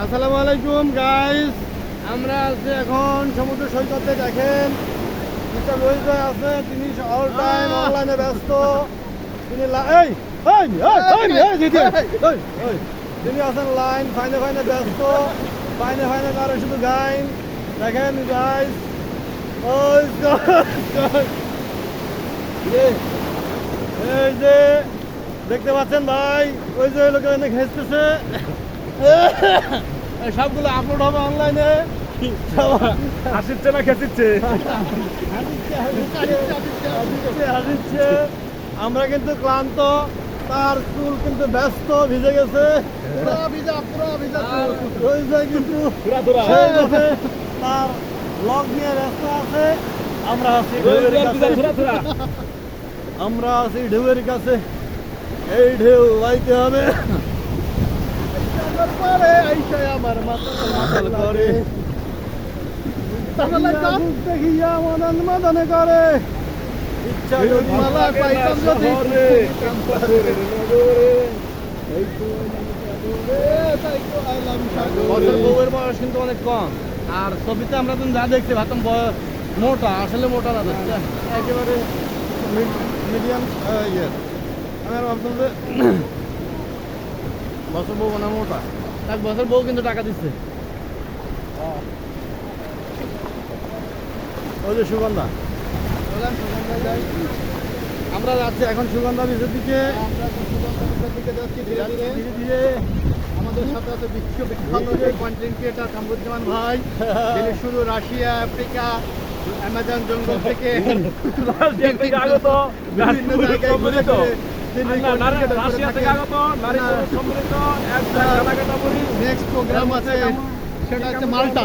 আসসালামু আলাইকুম গাইস, আমরা আছি এখন সমুদ্র সৈকতে। দেখেন মিস্টার রোহিত ভাই আছে, তিনি অল টাইম অনলাইনে ব্যস্ত। তিনি তিনি আছেন লাইন ফাইনে ব্যস্ত, ফাইনে করে শুধু গাইন। দেখেন গাইস, এই যে দেখতে পাচ্ছেন ভাই, ওই যে লোক এনে ঘেঁচতেছে। সবগুলো আপলোড হবে অনলাইনে। হাসিচ্ছে না খেঁচিচ্ছে? হাসিচ্ছে। আমরা কিন্তু ক্লান্ত, তার চুল কিন্তু ব্যস্ত, ভিজে গেছে পুরো ভিজা কিন্তু তার ব্লগ নিয়ে ব্যস্ত আছে। আমরা আছি ঢেউয়ের কাছে। এই ঢেউ বাইতে হবে আমার মাতাল করে, দেখিয়া মদনে করে। ইচ্ছা যদি মালা পাইতাম যদি বউয়ের বয়স কিন্তু অনেক কম। আর ছবিতে আমরা তো যা দেখছি ভাবতাম মোটা, আসলে মোটা না, একেবারে মিডিয়াম ইয়ে। আমি আর ভাবতাম যে বছর বউ না মোটা, এক বছর বউ কিন্তু টাকা দিচ্ছে। ওই যে সুগন্ধা, আমরা যাচ্ছি এখন সুগন্ধা বিচের দিকে। ধীরে ধীরে আমাদের সাথে আছে বিশ্ববিখ্যাত কন্টেন্ট ক্রিয়েটার কামরুজ্জামান ভাই। তিনি শুরু রাশিয়া, আফ্রিকা, অ্যামাজন জঙ্গল থেকে বিভিন্ন জায়গায় ঘুরে ঘুরে তিনি নেক্সট প্রোগ্রাম আছে, সেটা হচ্ছে মাল্টা।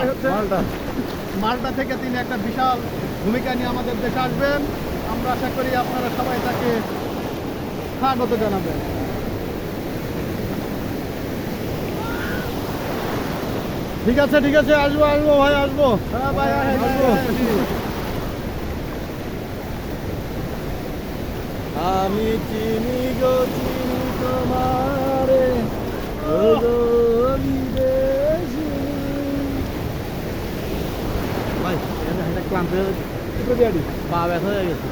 মাল্টা থেকে তিনি একটা বিশাল ভূমিকা নিয়ে আমাদের দেশে আসবেন। আমরা আশা করি আপনারা সবাই তাকে স্বাগত জানাবেন। ঠিক আছে আসবো ভাই, আসবো। হ্যাঁ ভাই, আসবো। আমি চিনি গো চিনি তোমারে, ভাই ক্লান্ত হয়ে পা ব্যথা হয়ে গেছে।